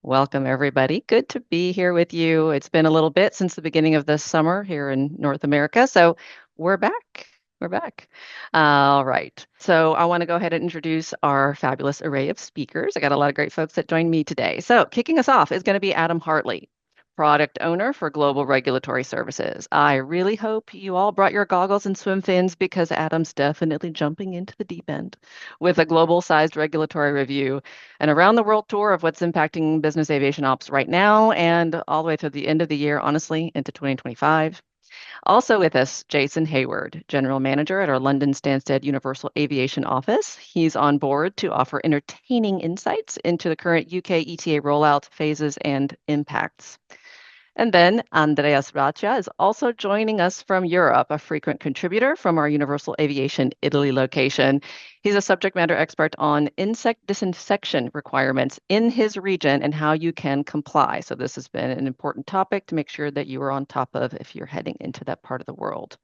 Welcome, everybody. Good to be here with you. It's been a little bit since the beginning of this summer here in North America, so we're back. We're back. All right. So I want to go ahead and introduce our fabulous array of speakers. I got a lot of great folks that joined me today. So kicking us off is going to be Adam Hartley, product owner for Global Regulatory Services. I really hope you all brought your goggles and swim fins because Adam's definitely jumping into the deep end with a global-sized regulatory review and around the world tour of what's impacting business aviation ops right now and all the way to the end of the year, honestly, into 2025. Also with us, Jason Hayward, General Manager at our London Stansted Universal Aviation office. He's on board to offer entertaining insights into the current UK ETA rollout phases and impacts. And then Andreas Racia is also joining us from Europe, a frequent contributor from our Universal Aviation Italy location. He's a subject matter expert on insect disinfection requirements in his region and how you can comply. So this has been an important topic to make sure that you are on top of if you're heading into that part of the world.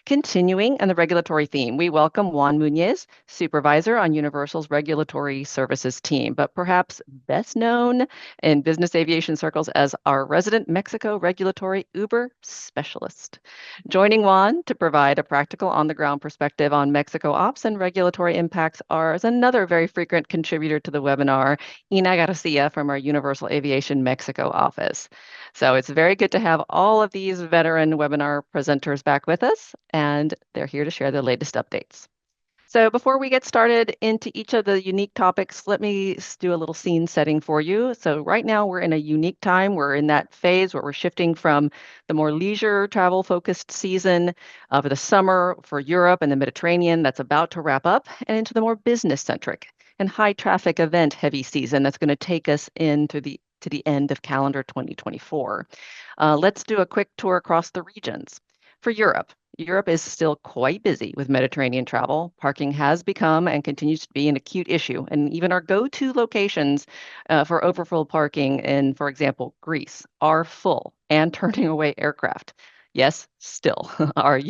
Continuing on the regulatory theme, we welcome Juan Muñez, supervisor on Universal's regulatory services team, but perhaps best known in business aviation circles as our resident Mexico regulatory Uber specialist. Joining Juan to provide a practical on-the-ground perspective on Mexico ops and regulatory impacts is another very frequent contributor to the webinar, Ina Garcia from our Universal Aviation Mexico office. So it's very good to have all of these veteran webinar presenters back with us, and they're here to share the latest updates. So before we get started into each of the unique topics, let me do a little scene setting for you. So right now we're in a unique time. We're in that phase where we're shifting from the more leisure travel focused season of the summer for Europe and the Mediterranean that's about to wrap up and into the more business centric and high traffic event heavy season that's going to take us into to the end of calendar 2024. Let's do a quick tour across the regions. For Europe, Europe is still quite busy with Mediterranean travel. Parking has become and continues to be an acute issue, and even our go-to locations for overfull parking in, for example, Greece, are full and turning away aircraft. Yes, still, our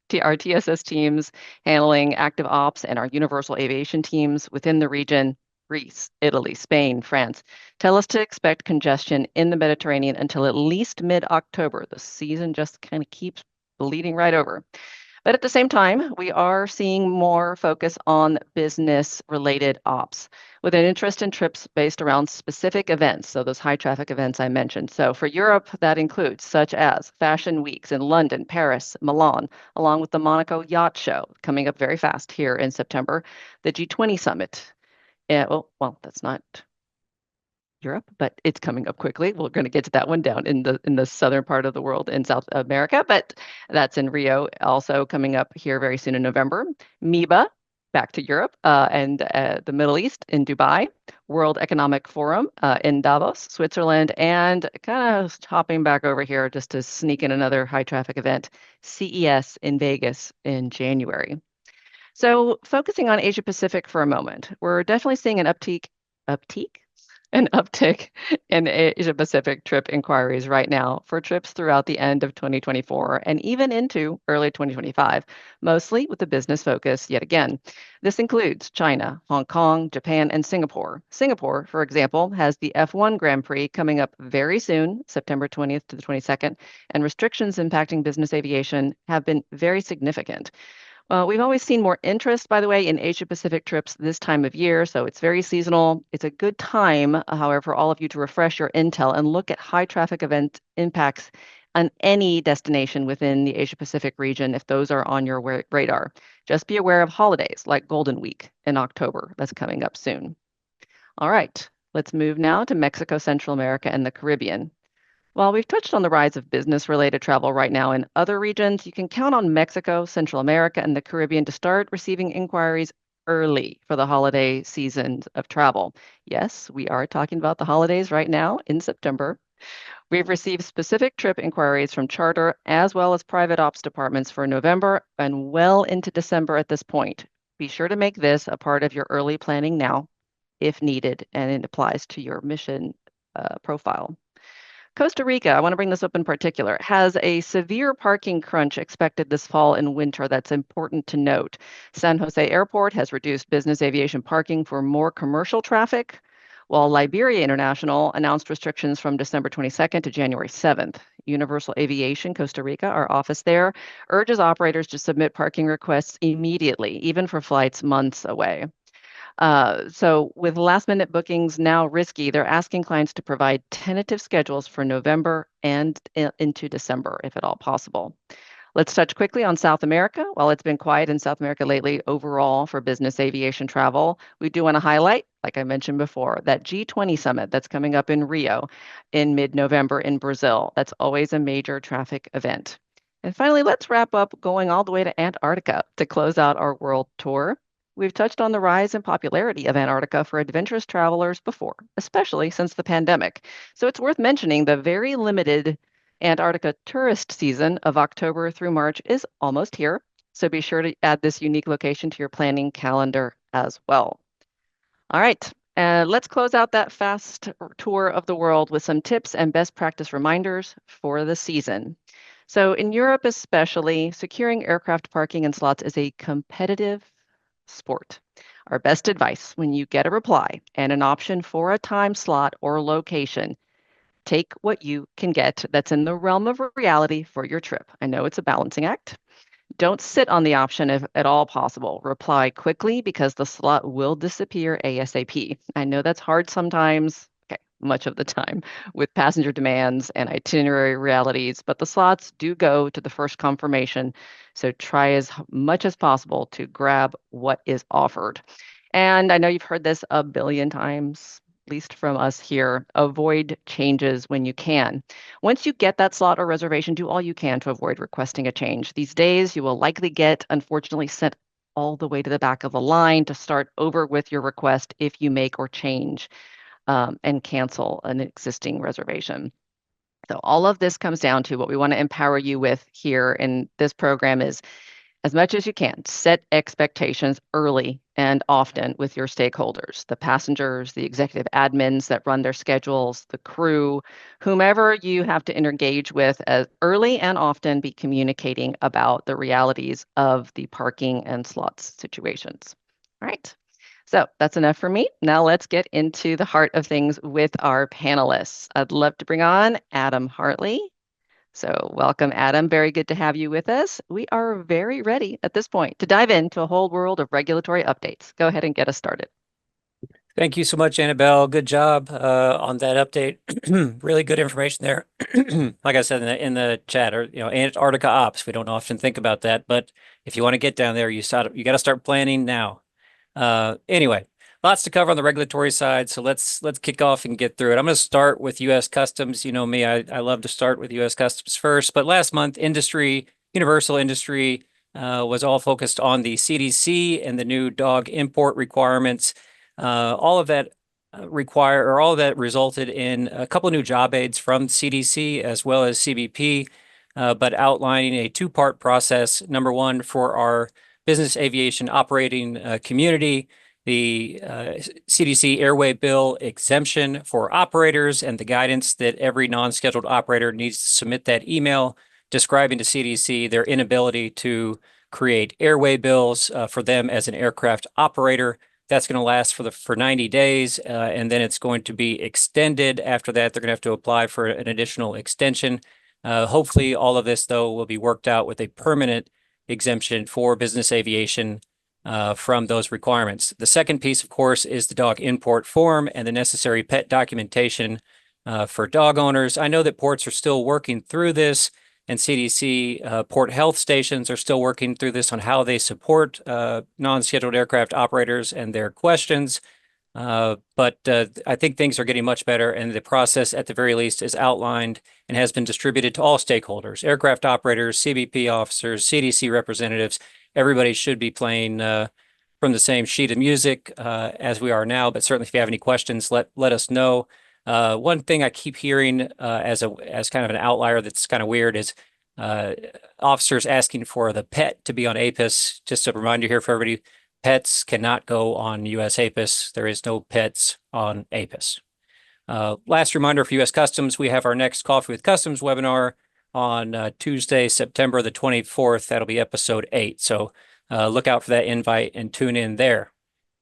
TSS teams handling active ops and our Universal Aviation teams within the region, Greece, Italy, Spain, France, tell us to expect congestion in the Mediterranean until at least mid-October. The season just kind of keeps bleeding right over. But at the same time, we are seeing more focus on business-related ops with an interest in trips based around specific events, so those high traffic events I mentioned. So for Europe, that includes such as Fashion Weeks in London, Paris, Milan, along with the Monaco Yacht Show coming up very fast here in September, the G20 Summit. Well, that's not Europe, but it's coming up quickly. We're going to get to that one down in the southern part of the world in South America, but that's in Rio, also coming up here very soon in November. MEBA, back to Europe, and the Middle East in Dubai, World Economic Forum in Davos, Switzerland, and kind of hopping back over here just to sneak in another high traffic event, CES in Vegas in January. So focusing on Asia Pacific for a moment, we're definitely seeing an uptick in Asia Pacific trip inquiries right now for trips throughout the end of 2024 and even into early 2025, mostly with a business focus yet again. This includes China, Hong Kong, Japan, and Singapore. Singapore, for example, has the F1 Grand Prix coming up very soon, September 20th to the 22nd, and restrictions impacting business aviation have been very significant. We've always seen more interest, by the way, in Asia Pacific trips this time of year, so it's very seasonal. It's a good time, however, for all of you to refresh your intel and look at high traffic event impacts on any destination within the Asia Pacific region if those are on your radar. Just be aware of holidays like Golden Week in October. That's coming up soon. All right, let's move now to Mexico, Central America, and the Caribbean. While we've touched on the rise of business-related travel right now in other regions, you can count on Mexico, Central America, and the Caribbean to start receiving inquiries early for the holiday seasons of travel. Yes, we are talking about the holidays right now in September. We've received specific trip inquiries from charter as well as private ops departments for November and well into December at this point. Be sure to make this a part of your early planning now, if needed, and it applies to your mission profile. Costa Rica, I want to bring this up in particular, has a severe parking crunch expected this fall and winter that's important to note. San Jose Airport has reduced business aviation parking for more commercial traffic, while Liberia International announced restrictions from December 22nd to January 7th. Universal Aviation Costa Rica, our office there, urges operators to submit parking requests immediately, even for flights months away. So with last minute bookings now risky, they're asking clients to provide tentative schedules for November and into December, if at all possible. Let's touch quickly on South America. While it's been quiet in South America lately overall for business aviation travel, we do want to highlight, like I mentioned before, that G20 summit that's coming up in Rio in mid-November in Brazil. That's always a major traffic event. And finally, let's wrap up going all the way to Antarctica to close out our world tour. We've touched on the rise in popularity of Antarctica for adventurous travelers before, especially since the pandemic. So it's worth mentioning the very limited Antarctica tourist season of October through March is almost here. So be sure to add this unique location to your planning calendar as well. All right, let's close out that fast tour of the world with some tips and best practice reminders for the season. So in Europe especially, securing aircraft parking and slots is a competitive sport. Our best advice when you get a reply and an option for a time slot or location, take what you can get that's in the realm of reality for your trip. I know it's a balancing act. Don't sit on the option if at all possible. Reply quickly because the slot will disappear ASAP. I know that's hard sometimes, okay, much of the time, with passenger demands and itinerary realities, but the slots do go to the first confirmation. So try as much as possible to grab what is offered. And I know you've heard this a billion times, at least from us here. Avoid changes when you can. Once you get that slot or reservation, do all you can to avoid requesting a change. These days, you will likely get, unfortunately, sent all the way to the back of the line to start over with your request if you make or change and cancel an existing reservation. So all of this comes down to what we want to empower you with here in this program is as much as you can, set expectations early and often with your stakeholders, the passengers, the executive admins that run their schedules, the crew, whomever you have to engage with as early and often be communicating about the realities of the parking and slots situations. All right. So that's enough for me. Now let's get into the heart of things with our panelists. I'd love to bring on Adam Hartley. So welcome, Adam. Very good to have you with us. We are very ready at this point to dive into a whole world of regulatory updates. Go ahead and get us started. Thank you so much, Annabelle. Good job on that update. Really good information there. Like I said in the chat, or Antarctica ops. We don't often think about that, but if you want to get down there, you got to start planning now. Anyway, lots to cover on the regulatory side, so let's kick off and get through it. I'm going to start with U.S. Customs. You know me, I love to start with U.S. Customs first. But last month, Universal Industry, was all focused on the CDC and the new dog import requirements. All of that resulted in a couple of new job aids from CDC as well as CBP, but outlining a two-part process. Number one, for our business aviation operating community, the CDC airway bill exemption for operators and the guidance that every non-scheduled operator needs to submit that email describing to CDC their inability to create airway bills for them as an aircraft operator. That's going to last for 90 days, and then it's going to be extended. After that, they're going to have to apply for an additional extension. Hopefully, all of this, though, will be worked out with a permanent exemption for business aviation from those requirements. The second piece, of course, is the dog import form and the necessary pet documentation for dog owners. I know that ports are still working through this, and CDC port health stations are still working through this on how they support non-scheduled aircraft operators and their questions. But I think things are getting much better, and the process, at the very least, is outlined and has been distributed to all stakeholders, aircraft operators, CBP officers, CDC representatives. Everybody should be playing from the same sheet of music as we are now. But certainly, if you have any questions, let us know. One thing I keep hearing as kind of an outlier that's kind of weird is officers asking for the pet to be on APIS. Just a reminder here for everybody, pets cannot go on US APIS. There is no pets on APIS. Last reminder for US Customs, we have our next Coffee with Customs webinar on Tuesday, September the 24th. That'll be episode 8. So look out for that invite and tune in there.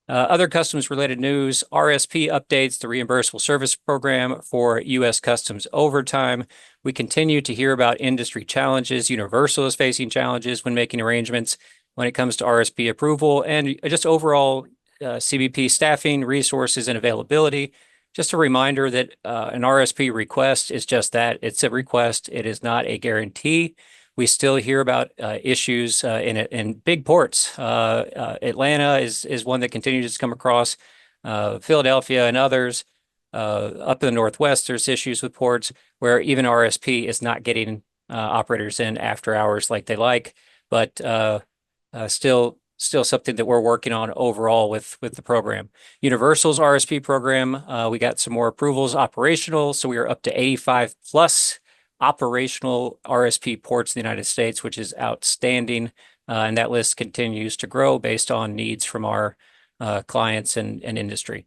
Other customs-related news, RSP updates, the reimbursable service program for U.S. Customs overtime. We continue to hear about industry challenges. Universal is facing challenges when making arrangements when it comes to RSP approval and just overall CBP staffing, resources, and availability. Just a reminder that an RSP request is just that. It's a request. It is not a guarantee. We still hear about issues in big ports. Atlanta is one that continues to come across. Philadelphia and others. Up in the Northwest, there's issues with ports where even RSP is not getting operators in after hours like they like, but still something that we're working on overall with the program. Universal's RSP program, we got some more approvals operational, so we are up to 85 plus operational RSP ports in the United States, which is outstanding. And that list continues to grow based on needs from our clients and industry.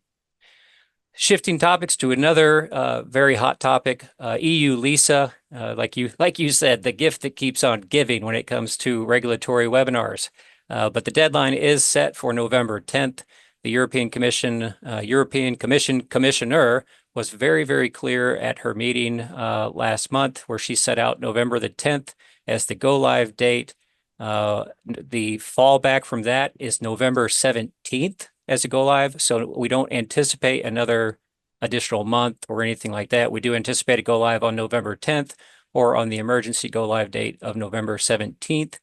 Shifting topics to another very hot topic, EU LISA, like you said, the gift that keeps on giving when it comes to regulatory webinars. But the deadline is set for November 10th. The European Commission Commissioner was very, very clear at her meeting last month, where she set out November the 10th as the go-live date. The fallback from that is November 17th as a go-live. So we don't anticipate another additional month or anything like that. We do anticipate a go-live on November 10th or on the emergency go-live date of November 17th.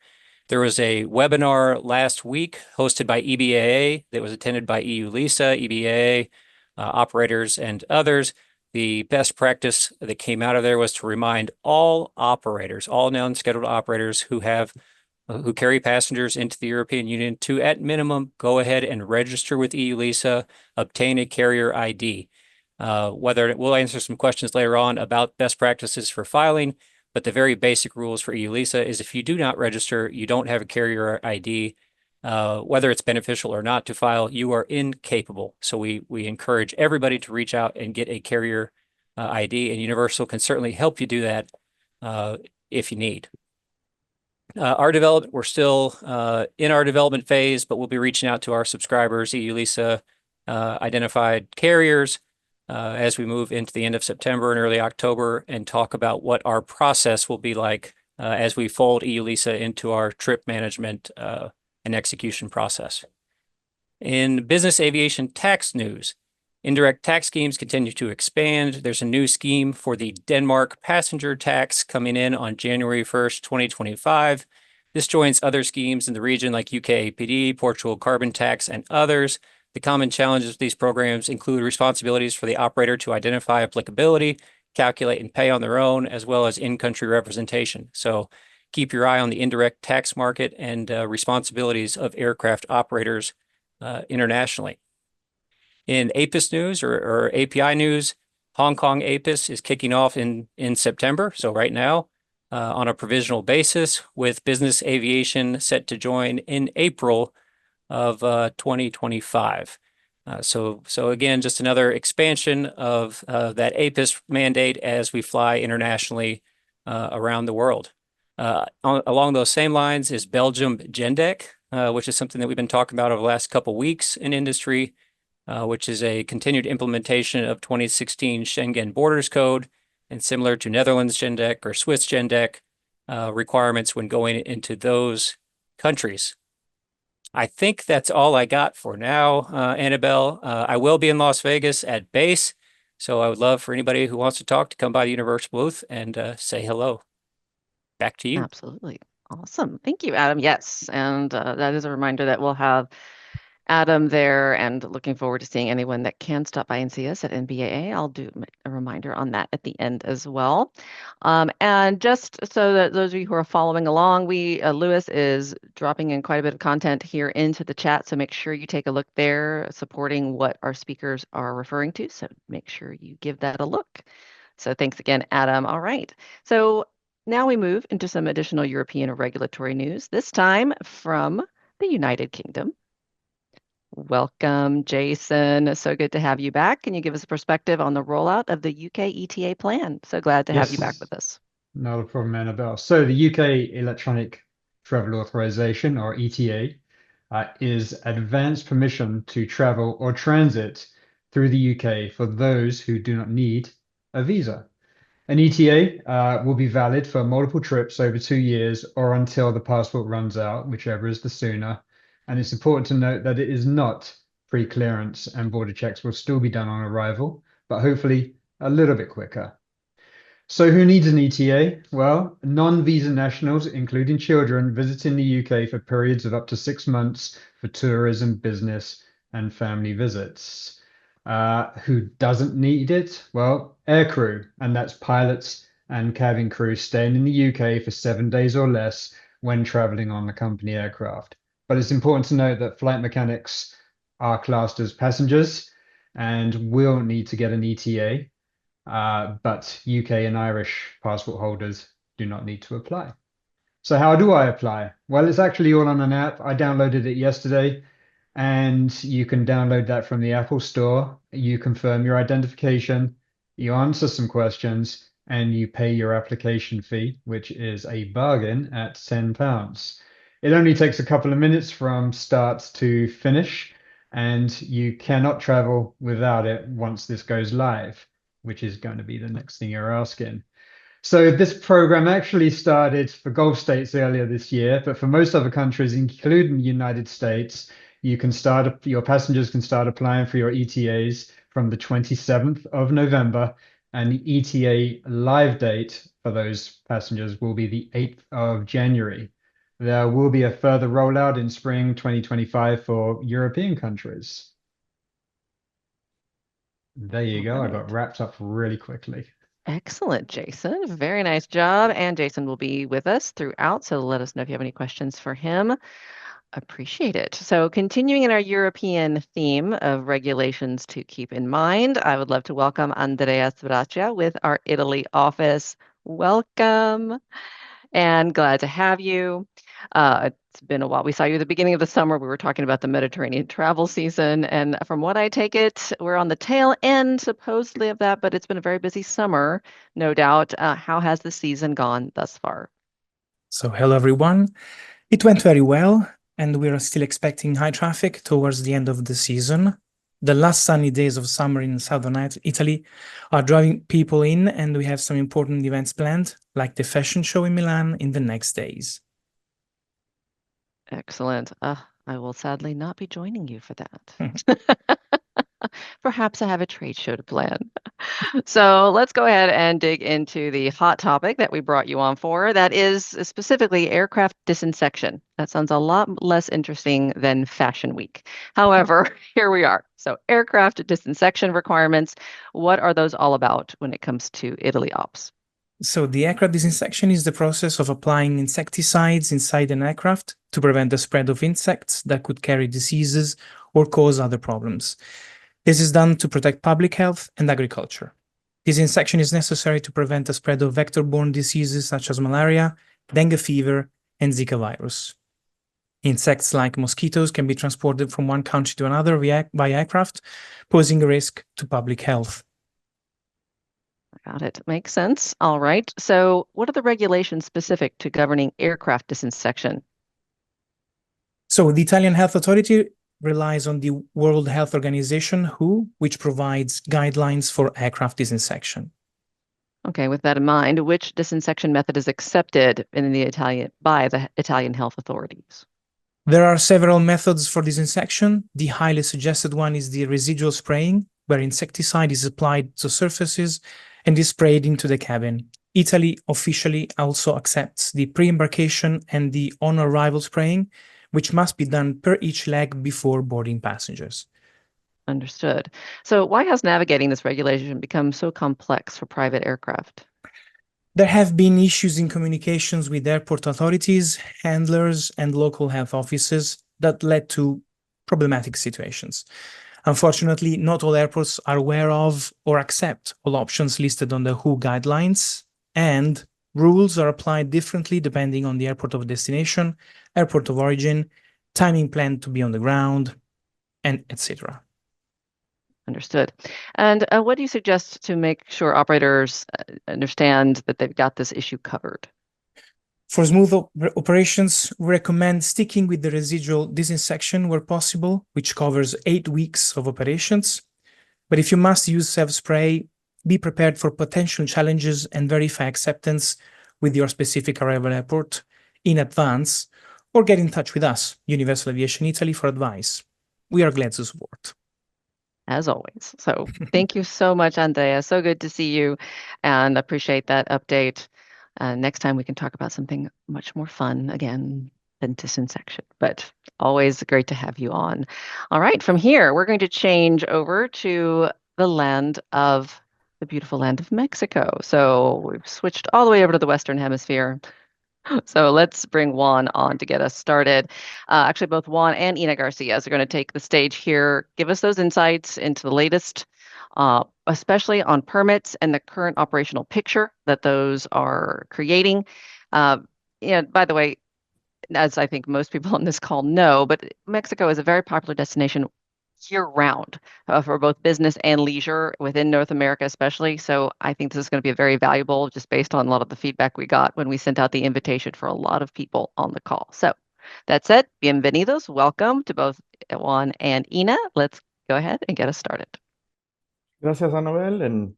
There was a webinar last week hosted by EBAA that was attended by EU LISA, EBAA, operators, and others. The best practice that came out of there was to remind all operators, all non-scheduled operators who carry passengers into the European Union to, at minimum, go ahead and register with EU LISA, obtain a carrier ID. We'll answer some questions later on about best practices for filing, but the very basic rules for EU LISA is if you do not register, you don't have a carrier ID, whether it's beneficial or not to file, you are incapable. So we encourage everybody to reach out and get a carrier ID, and Universal can certainly help you do that if you need. We're still in our development phase, but we'll be reaching out to our subscribers, EU LISA identified carriers, as we move into the end of September and early October and talk about what our process will be like as we fold EU LISA into our trip management and execution process. In business aviation tax news, indirect tax schemes continue to expand. There's a new scheme for the Denmark passenger tax coming in on January 1st, 2025. This joins other schemes in the region like UK APD, Portugal carbon tax, and others. The common challenges of these programs include responsibilities for the operator to identify applicability, calculate and pay on their own, as well as in-country representation. So keep your eye on the indirect tax market and responsibilities of aircraft operators internationally. In APIS news or API news, Hong Kong APIS is kicking off in September. So right now, on a provisional basis, with business aviation set to join in April of 2025. So again, just another expansion of that APIS mandate as we fly internationally around the world. Along those same lines is Belgium GENDEC, which is something that we've been talking about over the last couple of weeks in industry, which is a continued implementation of 2016 Schengen Borders Code, and similar to Netherlands GENDEC or Swiss GENDEC requirements when going into those countries. I think that's all I got for now, Annabelle. I will be in Las Vegas at base, so I would love for anybody who wants to talk to come by the Universal booth and say hello. Back to you. Absolutely. Awesome. Thank you, Adam. Yes, and that is a reminder that we'll have Adam there, and looking forward to seeing anyone that can stop by and see us at NBAA. I'll do a reminder on that at the end as well. And just so that those of you who are following along, Lewis is dropping in quite a bit of content here into the chat, so make sure you take a look there, supporting what our speakers are referring to. So make sure you give that a look. So thanks again, Adam. All right. So now we move into some additional European regulatory news, this time from the United Kingdom. Welcome, Jason. So good to have you back. Can you give us a perspective on the rollout of the UK ETA plan? So glad to have you back with us. Not a problem, Annabelle. So the UK Electronic Travel Authorization, or ETA, is advance permission to travel or transit through the UK for those who do not need a visa. An ETA will be valid for multiple trips over 2 years or until the passport runs out, whichever is the sooner. And it's important to note that it is not pre-clearance and border checks will still be done on arrival, but hopefully a little bit quicker. So who needs an ETA? Well, non-visa nationals, including children, visiting the UK for periods of up to 6 months for tourism, business, and family visits. Who doesn't need it? Well, aircrew, and that's pilots and cabin crew staying in the UK for 7 days or less when traveling on a company aircraft. But it's important to note that flight mechanics are classed as passengers and will need to get an ETA. But UK and Irish passport holders do not need to apply. So how do I apply? Well, it's actually all on an app. I downloaded it yesterday, and you can download that from the Apple Store. You confirm your identification, you answer some questions, and you pay your application fee, which is a bargain at £10. It only takes a couple of minutes from start to finish, and you cannot travel without it once this goes live, which is going to be the next thing you're asking. So this program actually started for Gulf states earlier this year, but for most other countries, including the United States, your passengers can start applying for your ETAs from the 27th of November, and the ETA live date for those passengers will be the 8th of January. There will be a further rollout in spring 2025 for European countries. There you go. I got wrapped up really quickly. Excellent, Jason. Very nice job. And Jason will be with us throughout, so let us know if you have any questions for him. Appreciate it. So continuing in our European theme of regulations to keep in mind, I would love to welcome Andrea Sbraccia with our Italy office. Welcome and glad to have you. It's been a while. We saw you at the beginning of the summer. We were talking about the Mediterranean travel season. And from what I take it, we're on the tail end, supposedly, of that, but it's been a very busy summer, no doubt. How has the season gone thus far? So hello, everyone. It went very well, and we are still expecting high traffic towards the end of the season. The last sunny days of summer in southern Italy are drawing people in, and we have some important events planned, like the fashion show in Milan in the next days. Excellent. I will sadly not be joining you for that. Perhaps I have a trade show to plan. So let's go ahead and dig into the hot topic that we brought you on for. That is specifically aircraft disinsection. That sounds a lot less interesting than Fashion Week. However, here we are. So aircraft disinsection requirements, what are those all about when it comes to Italy ops? So the aircraft disinsection is the process of applying insecticides inside an aircraft to prevent the spread of insects that could carry diseases or cause other problems. This is done to protect public health and agriculture. Disinsection is necessary to prevent the spread of vector-borne diseases such as malaria, dengue fever, and Zika virus. Insects like mosquitoes can be transported from one country to another by aircraft, posing a risk to public health. Got it. Makes sense. All right. So what are the regulations specific to governing aircraft disinsection? So the Italian Health Authority relies on the World Health Organization, WHO, which provides guidelines for aircraft disinsection. Okay, with that in mind, which disinsection method is accepted by the Italian health authorities? There are several methods for disinsection. The highly suggested one is the residual spraying, where insecticide is applied to surfaces and is sprayed into the cabin. Italy officially also accepts the pre-embarkation and the on-arrival spraying, which must be done per each leg before boarding passengers. Understood. So why has navigating this regulation become so complex for private aircraft? There have been issues in communications with airport authorities, handlers, and local health offices that led to problematic situations. Unfortunately, not all airports are aware of or accept all options listed on the WHO guidelines, and rules are applied differently depending on the airport of destination, airport of origin, timing planned to be on the ground, and etc. Understood. And what do you suggest to make sure operators understand that they've got this issue covered? For smooth operations, we recommend sticking with the residual disinsection where possible, which covers 8 weeks of operations. But if you must use self-spray, be prepared for potential challenges and verify acceptance with your specific arrival airport in advance, or get in touch with us, Universal Aviation Italy, for advice. We are glad to support. As always. So thank you so much, Andrea. So good to see you and appreciate that update. Next time we can talk about something much more fun again than disinsection, but always great to have you on. All right, from here, we're going to change over to the beautiful land of Mexico. So we've switched all the way over to the Western Hemisphere. So let's bring Juan on to get us started. Actually, both Juan and Ina Garcia are going to take the stage here, give us those insights into the latest, especially on permits and the current operational picture that those are creating. By the way, as I think most people on this call know, but Mexico is a very popular destination year-round for both business and leisure within North America, especially. So I think this is going to be very valuable just based on a lot of the feedback we got when we sent out the invitation for a lot of people on the call. So that said, bienvenidos. Welcome to both Juan and Ina. Let's go ahead and get us started. Gracias, Anabel, and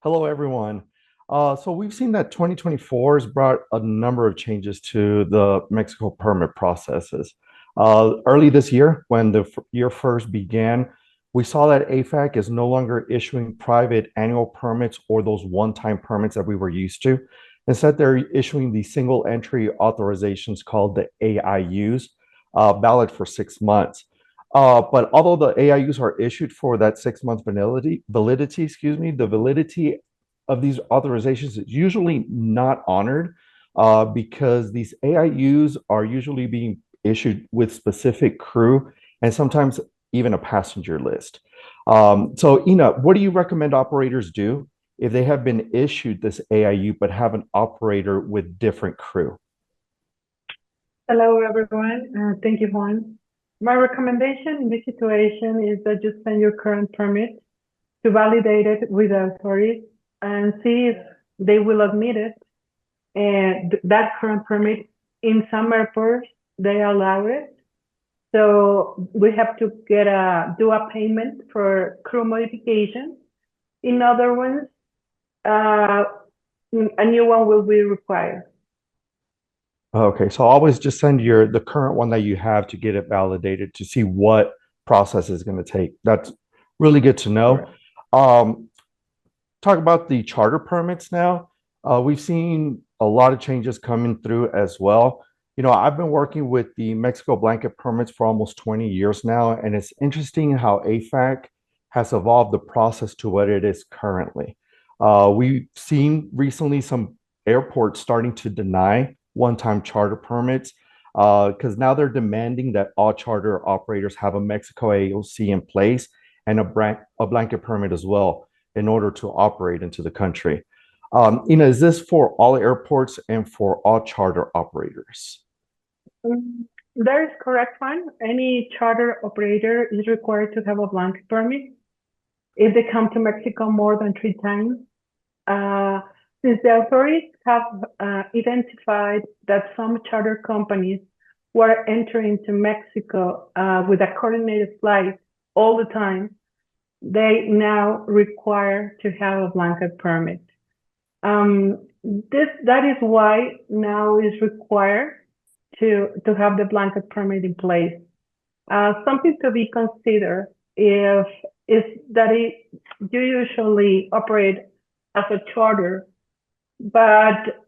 hello, everyone. So we've seen that 2024 has brought a number of changes to the Mexico permit processes. Early this year, when the year first began, we saw that AFAC is no longer issuing private annual permits or those one-time permits that we were used to. Instead, they're issuing the single entry authorizations called the AIUs, valid for 6 months. But although the AIUs are issued for that 6-month validity, the validity of these authorizations is usually not honored because these AIUs are usually being issued with specific crew and sometimes even a passenger list. So Ina, what do you recommend operators do if they have been issued this AIU but have an operator with different crew? Hello, everyone. Thank you, Juan. My recommendation in this situation is that you send your current permit to validate it with the authorities and see if they will admit it. And that current permit, in some airports, they allow it. So we have to do a payment for crew modification. In other ones, a new one will be required. Okay, so always just send the current one that you have to get it validated to see what process is going to take. That's really good to know. Talk about the charter permits now. We've seen a lot of changes coming through as well. I've been working with the Mexico blanket permits for almost 20 years now, and it's interesting how AFAC has evolved the process to what it is currently. We've seen recently some airports starting to deny one-time charter permits because now they're demanding that all charter operators have a Mexico AOC in place and a blanket permit as well in order to operate into the country. Ina, is this for all airports and for all charter operators? That is correct, Juan. Any charter operator is required to have a blanket permit if they come to Mexico more than 3 times. Since the authorities have identified that some charter companies were entering to Mexico with a coordinated flight all the time, they now require to have a blanket permit. That is why now is required to have the blanket permit in place. Something to be considered is that you usually operate as a charter, but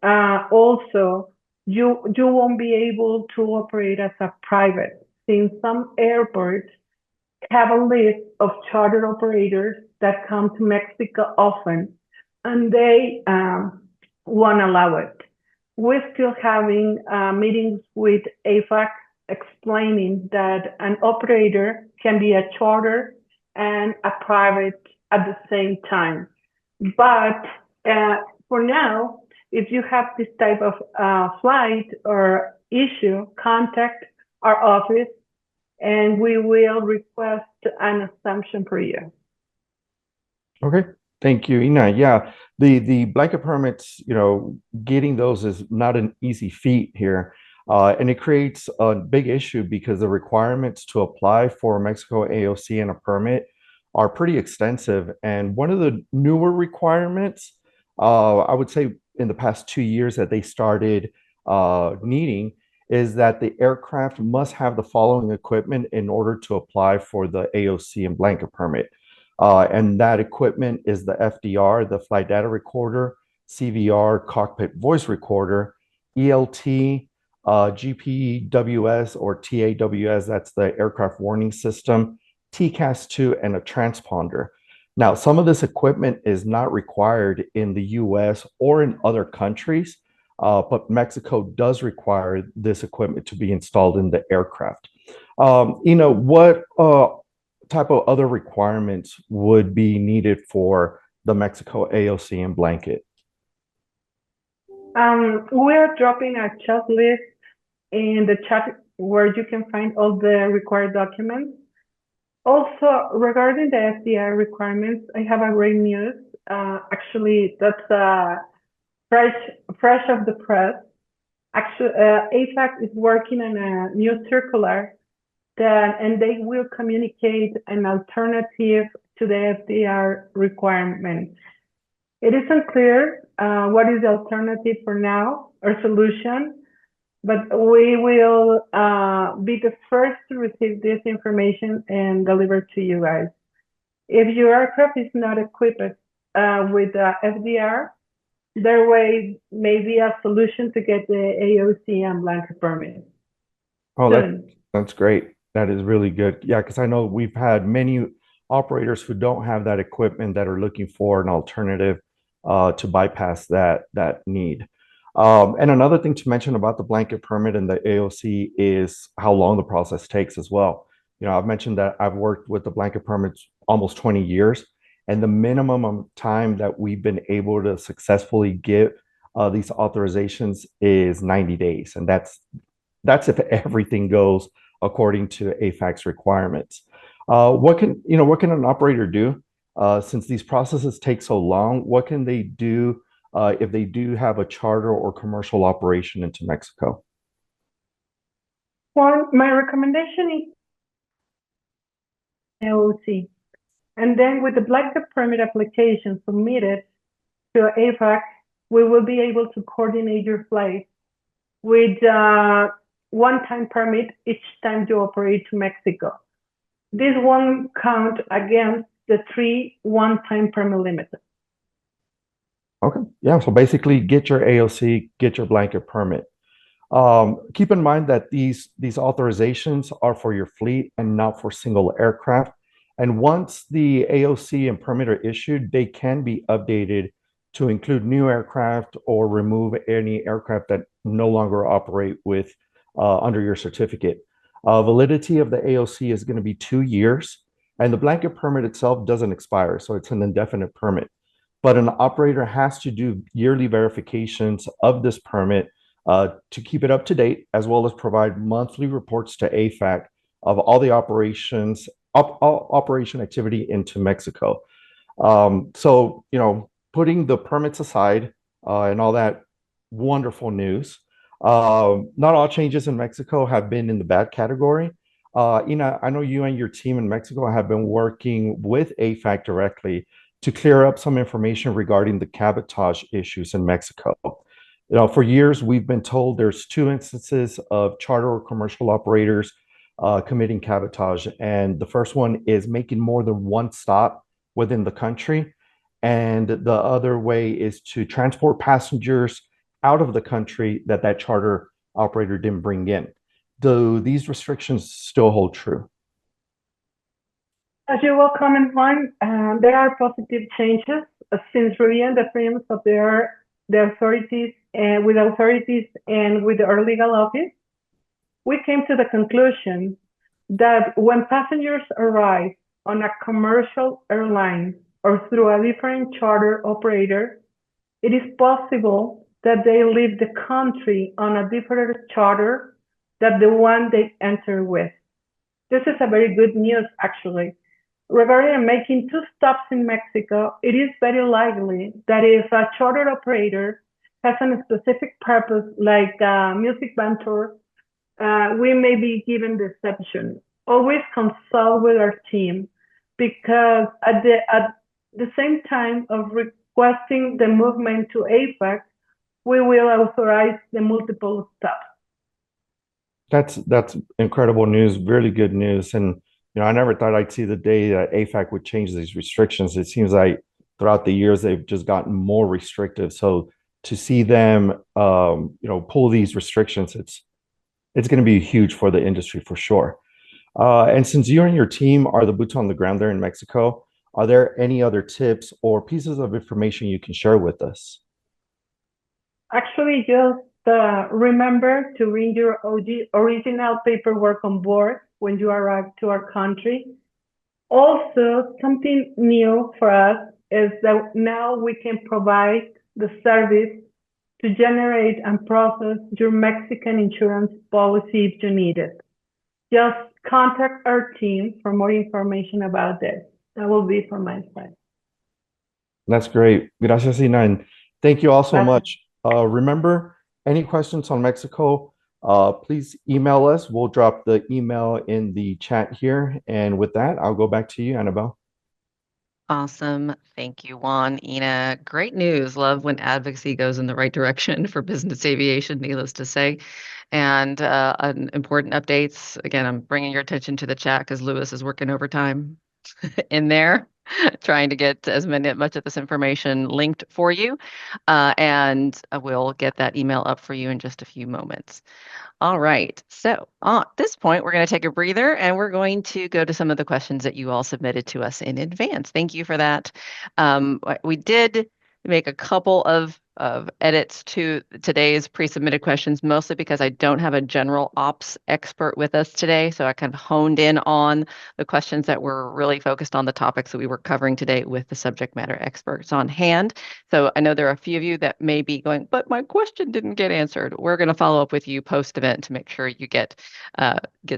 also you won't be able to operate as a private, since some airports have a list of charter operators that come to Mexico often, and they won't allow it. We're still having meetings with AFAC explaining that an operator can be a charter and a private at the same time. But for now, if you have this type of flight or issue, contact our office and we will request an exemption for you. Okay, Thank you, Ina. Yeah, the blanket permits, getting those is not an easy feat here. And it creates a big issue because the requirements to apply for Mexico AOC and a permit are pretty extensive. And one of the newer requirements, I would say in the past 2 years that they started needing, is that the aircraft must have the following equipment in order to apply for the AOC and blanket permit. And that equipment is the FDR, the flight data recorder, CVR, cockpit voice recorder, ELT, GPWS or TAWS, that's the aircraft warning system, TCAS2, and a transponder. Now, some of this equipment is not required in the US or in other countries, but Mexico does require this equipment to be installed in the aircraft. What type of other requirements would be needed for the Mexico AOC and blanket? We're dropping a checklist in the chat where you can find all the required documents. Also, regarding the FDR requirements, I have a great news. Actually, that's fresh off the press. Actually, AFAC is working on a new circular and they will communicate an alternative to the FDR requirement. It is unclear what is the alternative for now or solution, but we will be the first to receive this information and deliver to you guys. If your aircraft is not equipped with FDR, there may be a solution to get the AOC and blanket permit. Oh, that's great. That is really good. Yeah, because I know we've had many operators who don't have that equipment that are looking for an alternative to bypass that need. And another thing to mention about the blanket permit and the AOC is how long the process takes as well. I've mentioned that I've worked with the blanket permits almost 20 years, and the minimum time that we've been able to successfully get these authorizations is 90 days, and that's if everything goes according to AFAC's requirements. What can an operator do since these processes take so long? What can they do if they do have a charter or commercial operation into Mexico? Well, my recommendation is AOC. And then with the blanket permit application submitted to AFAC, we will be able to coordinate your flight with one-time permit each time you operate to Mexico. This won't count against the 3 one-time permit limits. Okay, yeah, so basically get your AOC, get your blanket permit. Keep in mind that these authorizations are for your fleet and not for single aircraft. And once the AOC and permit are issued, they can be updated to include new aircraft or remove any aircraft that no longer operate with under your certificate. Validity of the AOC is going to be 2 years, and the blanket permit itself doesn't expire, so it's an indefinite permit. But an operator has to do yearly verifications of this permit to keep it up to date, as well as provide monthly reports to AFAC of all the operation activity into Mexico. So, putting the permits aside and all that wonderful news, not all changes in Mexico have been in the bad category. Ina, I know you and your team in Mexico have been working with AFAC directly to clear up some information regarding the cabotage issues in Mexico. For years, we've been told there's 2 instances of charter or commercial operators committing cabotage. And the first one is making more than 1 stop within the country. And the other way is to transport passengers out of the country that charter operator didn't bring in. Do these restrictions still hold true? As you will comment on, there are positive changes since reviewing the frames of the authorities and with our legal office. We came to the conclusion that when passengers arrive on a commercial airline or through a different charter operator, it is possible that they leave the country on a different charter than the one they enter with. This is a very good news, actually, regarding making two stops in Mexico, it is very likely that if a charter operator has a specific purpose, like a music band tour, we may be given the exception. Always consult with our team, because at the same time of requesting the movement to AFAC, we will authorize the multiple stops. That's incredible news, really good news. And I never thought I'd see the day that AFAC would change these restrictions. It seems like throughout the years they've just gotten more restrictive. So to see them, pull these restrictions, it's going to be huge for the industry for sure. And since you and your team are the boots on the ground there in Mexico, are there any other tips or pieces of information you can share with us? Actually, just remember to bring your original paperwork on board when you arrive to our country. Also, something new for us is that now we can provide the service to generate and process your Mexican insurance policy if you need it. Just contact our team for more information about this. That will be from my side. That's great. Gracias, Ina. And thank you all so much. Remember, any questions on Mexico, please email us. We'll drop the email in the chat here. And with that, I'll go back to you, Annabelle. Awesome. Thank you, Juan, Ina. Great news. Love when advocacy goes in the right direction for business aviation, needless to say. And important updates. Again, I'm bringing your attention to the chat because Lewis is working overtime in there, trying to get much of this information linked for you. And we'll get that email up for you in just a few moments. All right. So at this point, we're going to take a breather and we're going to go to some of the questions that you all submitted to us in advance. Thank you for that. We did make a couple of edits to today's pre-submitted questions, mostly because I don't have a general ops expert with us today. So I kind of honed in on the questions that were really focused on the topics that we were covering today with the subject matter experts on hand. So I know there are a few of you that may be going, but my question didn't get answered. We're going to follow up with you post-event to make sure you get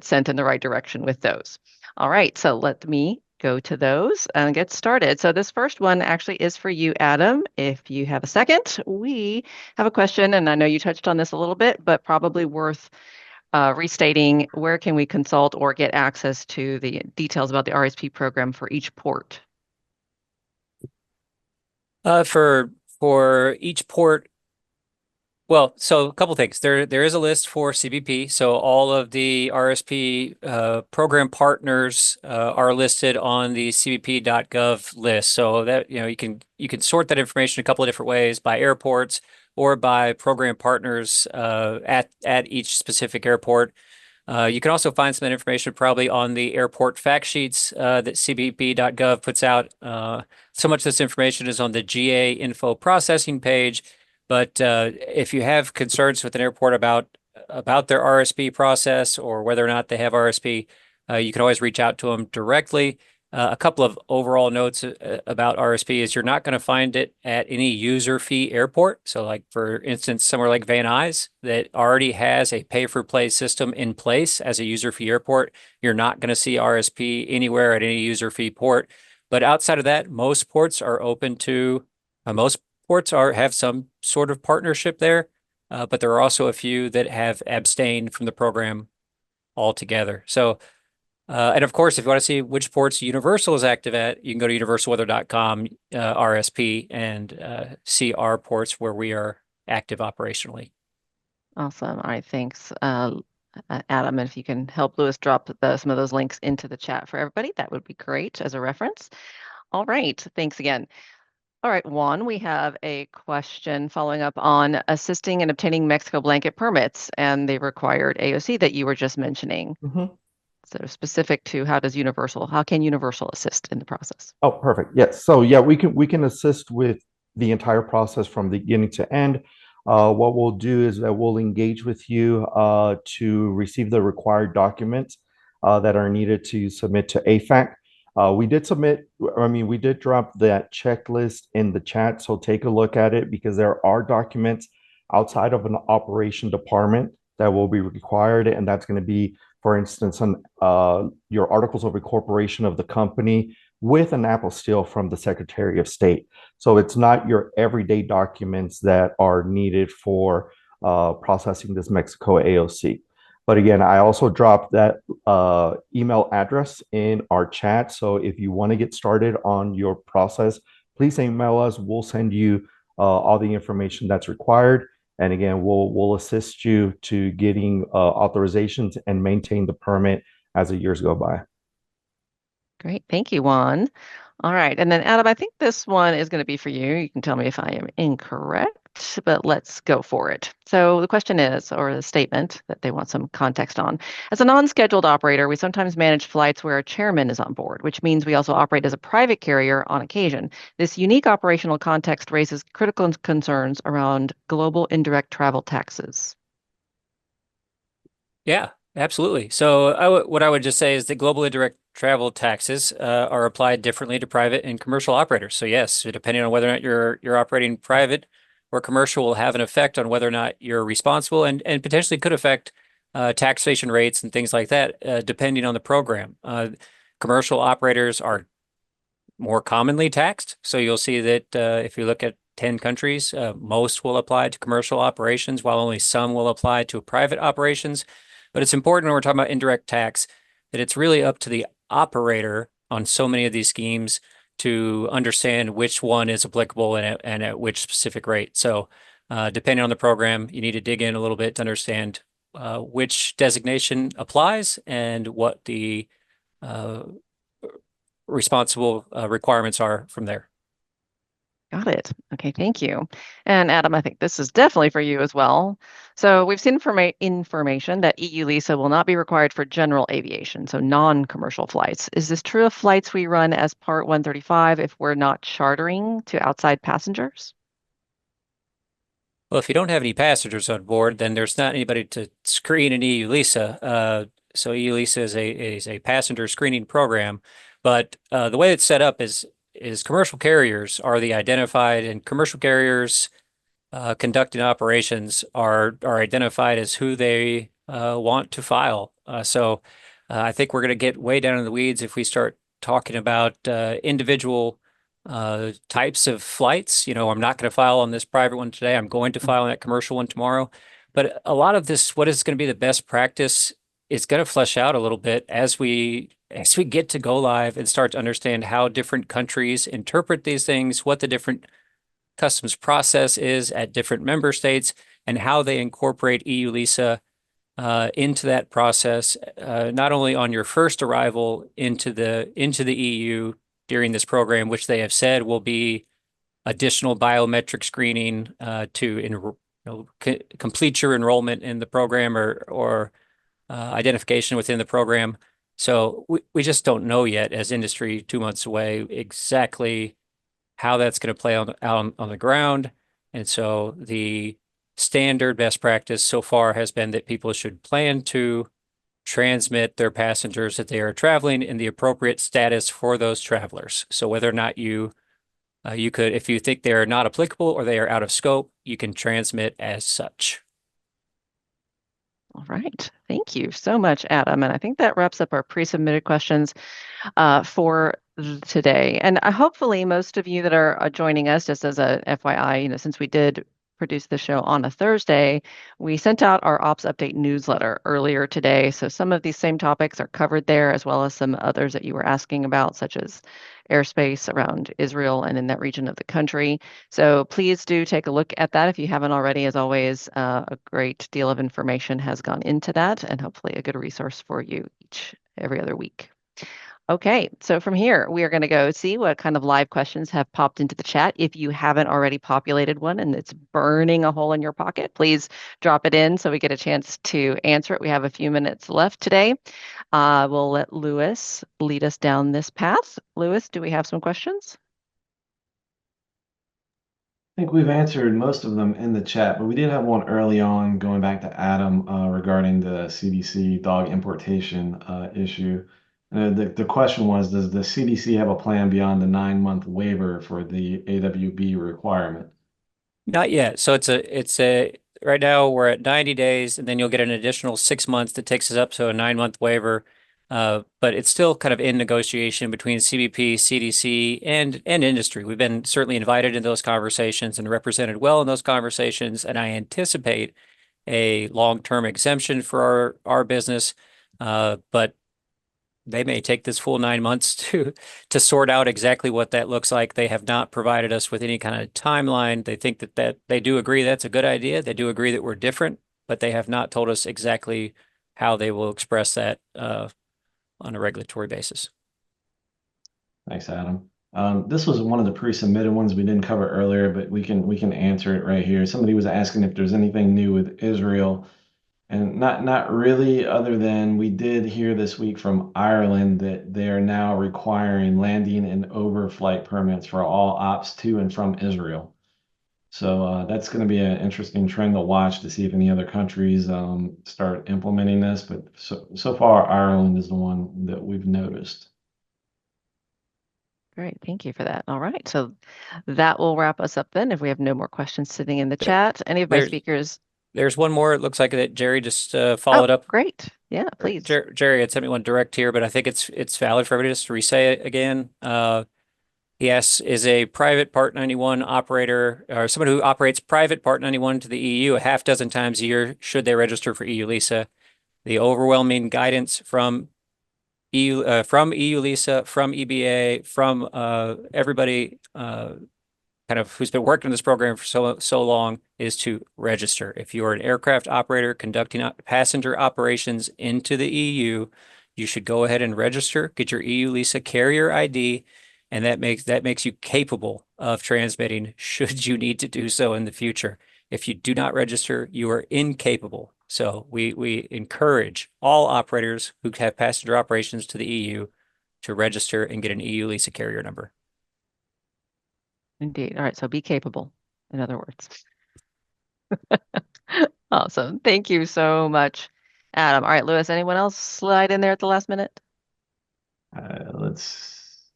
sent in the right direction with those. All right, so let me go to those and get started. So this first one actually is for you, Adam. If you have a second, we have a question, and I know you touched on this a little bit, but probably worth restating. Where can we consult or get access to the details about the RSP program for each port? For each port, well, so a couple things. There is a list for CBP. So all of the RSP program partners are listed on the cbp.gov list. So that you can sort that information a couple of different ways, by airports or by program partners at each specific airport. You can also find some information probably on the airport fact sheets that cbp.gov puts out. So much of this information is on the GA info processing page. But if you have concerns with an airport about their RSP process or whether or not they have RSP, you can always reach out to them directly. A couple of overall notes about RSP is you're not going to find it at any user fee airport. So like, for instance, somewhere like Van Nuys that already has a pay-for-play system in place as a user fee airport, you're not going to see RSP anywhere at any user fee port. But outside of that, most ports are open to, most ports have some sort of partnership there, but there are also a few that have abstained from the program altogether. So, and of course, if you want to see which ports Universal is active at, you can go to universalweather.com RSP and see our ports where we are active operationally. Awesome. All right, thanks, Adam. And if you can help Lewis drop some of those links into the chat for everybody, that would be great as a reference. All right, thanks again. All right, Juan, we have a question following up on assisting in obtaining Mexico blanket permits and the required AOC that you were just mentioning. So specific to how can Universal assist in the process? Oh, perfect. Yes. So yeah, we can assist with the entire process from beginning to end. What we'll do is that we'll engage with you to receive the required documents that are needed to submit to AFAC. We did drop that checklist in the chat, so take a look at it, because there are documents outside of an operation department that will be required, and that's going to be for instance, your articles of incorporation of the company with an apostille from the Secretary of State. So it's not your everyday documents that are needed for processing this Mexico AOC. But again, I also dropped that email address in our chat. So if you want to get started on your process, please email us. We'll send you all the information that's required. And again, we'll assist you to getting authorizations and maintain the permit as the years go by. Great. Thank you, Juan. All right. And then Adam, I think this one is going to be for you. You can tell me if I am incorrect, but let's go for it. So the question is, or the statement that they want some context on. As a non-scheduled operator, we sometimes manage flights where a chairman is on board, which means we also operate as a private carrier on occasion. This unique operational context raises critical concerns around global indirect travel taxes. Yeah, absolutely. So what I would just say is that global indirect travel taxes are applied differently to private and commercial operators. So yes, depending on whether or not you're operating private or commercial will have an effect on whether or not you're responsible and potentially could affect taxation rates and things like that, depending on the program. Commercial operators are more commonly taxed. So you'll see that if you look at 10 countries, most will apply to commercial operations, while only some will apply to private operations. But it's important when we're talking about indirect tax that it's really up to the operator on so many of these schemes to understand which one is applicable and at which specific rate. So depending on the program, you need to dig in a little bit to understand which designation applies and what the responsible requirements are from there. Got it. Okay, thank you. And Adam, I think this is definitely for you as well. So we've seen information that EU LISA will not be required for general aviation, so non-commercial flights. Is this true of flights we run as Part 135 if we're not chartering to outside passengers? Well, if you don't have any passengers on board, then there's not anybody to screen an EU LISA. So EU LISA is a passenger screening program, but the way it's set up is commercial carriers are the identified, and commercial carriers conducting operations are identified as who they want to file. So I think we're going to get way down in the weeds if we start talking about individual types of flights. I'm not going to file on this private one today. I'm going to file on that commercial one tomorrow. But a lot of this, what is going to be the best practice, is going to flesh out a little bit as we get to go live and start to understand how different countries interpret these things, what the different customs process is at different member states, and how they incorporate EU LISA into that process, not only on your first arrival into the EU during this program, which they have said will be additional biometric screening to complete your enrollment in the program or identification within the program. So we just don't know yet, as industry 2 months away, exactly how that's going to play out on the ground. And so the standard best practice so far has been that people should plan to transmit their passengers that they are traveling in the appropriate status for those travelers. So whether or not you could, if you think they are not applicable or they are out of scope, you can transmit as such. All right. Thank you so much, Adam. And I think that wraps up our pre-submitted questions for today. And hopefully most of you that are joining us, just as a FYI, since we did produce the show on a Thursday, we sent out our Ops Update newsletter earlier today. So some of these same topics are covered there, as well as some others that you were asking about, such as airspace around Israel and in that region of the country. So please do take a look at that if you haven't already. As always, a great deal of information has gone into that, and hopefully a good resource for you every other week. Okay, so from here, we are going to go see what kind of live questions have popped into the chat. If you haven't already populated one and it's burning a hole in your pocket, please drop it in so we get a chance to answer it. We have a few minutes left today. We'll let Lewis lead us down this path. Lewis, do we have some questions? I think we've answered most of them in the chat, but we did have one early on going back to Adam regarding the CDC dog importation issue. The question was, does the CDC have a plan beyond the 9-month waiver for the AWB requirement? Not yet. So it's a right now we're at 90 days, and then you'll get an additional 6 months that takes us up to a 9-month waiver. But it's still kind of in negotiation between CBP, CDC, and industry. We've been certainly invited in those conversations and represented well in those conversations, and I anticipate a long-term exemption for our business. But they may take this full 9 months to sort out exactly what that looks like. They have not provided us with any kind of timeline. They think that they do agree that's a good idea. They do agree that we're different, but they have not told us exactly how they will express that on a regulatory basis. Thanks, Adam. This was one of the pre-submitted ones we didn't cover earlier, but we can answer it right here. Somebody was asking if there's anything new with Israel. And not really, other than we did hear this week from Ireland that they are now requiring landing and overflight permits for all ops to and from Israel. So that's going to be an interesting trend to watch to see if any other countries start implementing this. But so far, Ireland is the one that we've noticed. Great. Thank you for that. All right. So that will wrap us up then if we have no more questions sitting in the chat. Any of my speakers? There's one more. It looks like that Jerry just followed up. Great. Yeah, please. Jerry had sent me one direct here, but I think it's valid for everybody just to re-say it again. Yes, is a private Part 91 operator or someone who operates private Part 91 to the EU a half dozen times a year should they register for EU LISA. The overwhelming guidance from EU LISA, from EBA, from everybody kind of who's been working in this program for so long is to register. If you are an aircraft operator conducting passenger operations into the EU, you should go ahead and register, get your EU LISA carrier ID, and that makes you capable of transmitting should you need to do so in the future. If you do not register, you are incapable. So we encourage all operators who have passenger operations to the EU to register and get an EU LISA carrier number. Indeed. All right. So be capable, in other words. Awesome. Thank you so much, Adam. All right, Lewis, anyone else slide in there at the last minute?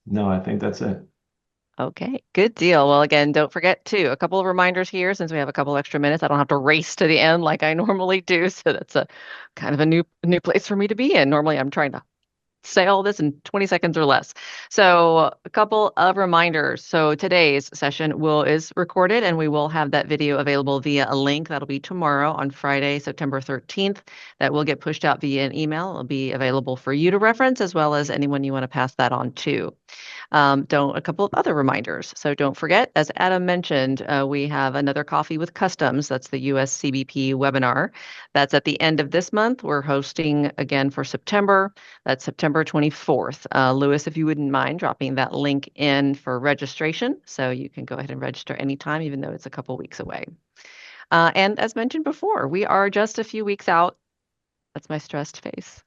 No, I think that's it. Okay, good deal. Well, again, don't forget a couple of reminders here since we have a couple extra minutes. I don't have to race to the end like I normally do. So that's a kind of a new place for me to be in. Normally I'm trying to say all this in 20 seconds or less. So a couple of reminders. So today's session is recorded and we will have that video available via a link. That'll be tomorrow on Friday, September 13th. That will get pushed out via an email. It'll be available for you to reference as well as anyone you want to pass that on to. A couple of other reminders. So don't forget, as Adam mentioned, we have another Coffee with Customs. That's the US CBP webinar. That's at the end of this month. We're hosting again for September. That's September 24th. Lewis, if you wouldn't mind dropping that link in for registration. So you can go ahead and register anytime, even though it's a couple weeks away. And as mentioned before, we are just a few weeks out. That's my stressed face.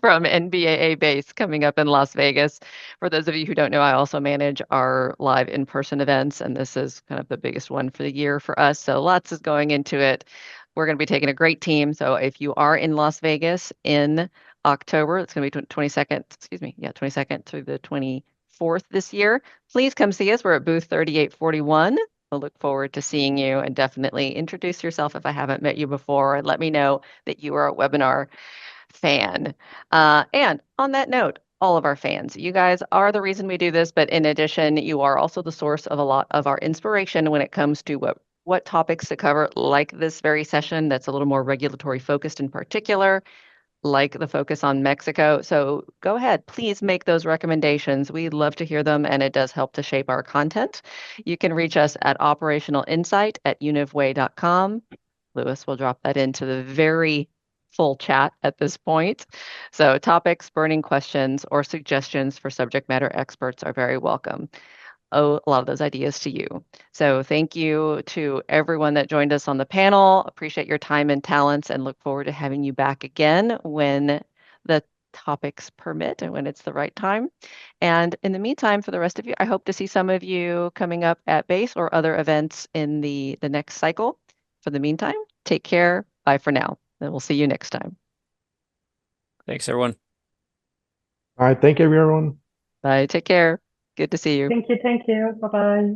From NBAA base coming up in Las Vegas. For those of you who don't know, I also manage our live in-person events, and this is kind of the biggest one for the year for us. So lots is going into it. We're going to be taking a great team. So if you are in Las Vegas in October, it's going to be 22nd through the 24th this year. Please come see us. We're at booth 3841. I'll look forward to seeing you, and definitely introduce yourself if I haven't met you before, and let me know that you are a webinar fan. And on that note, all of our fans, you guys are the reason we do this, but in addition, you are also the source of a lot of our inspiration when it comes to what topics to cover, like this very session that's a little more regulatory focused in particular, like the focus on Mexico. So go ahead, please make those recommendations. We'd love to hear them, and it does help to shape our content. You can reach us at operationalinsight@univway.com. Lewis will drop that into the very full chat at this point. So topics, burning questions, or suggestions for subject matter experts are very welcome. A lot of those ideas to you. So thank you to everyone that joined us on the panel. Appreciate your time and talents, and look forward to having you back again when the topics permit and when it's the right time. And in the meantime, for the rest of you, I hope to see some of you coming up at base or other events in the next cycle. For the meantime, take care. Bye for now. And we'll see you next time. Thanks, everyone. All right. Thank you, everyone. Bye. Take care. Good to see you. Thank you. Thank you. Bye-bye.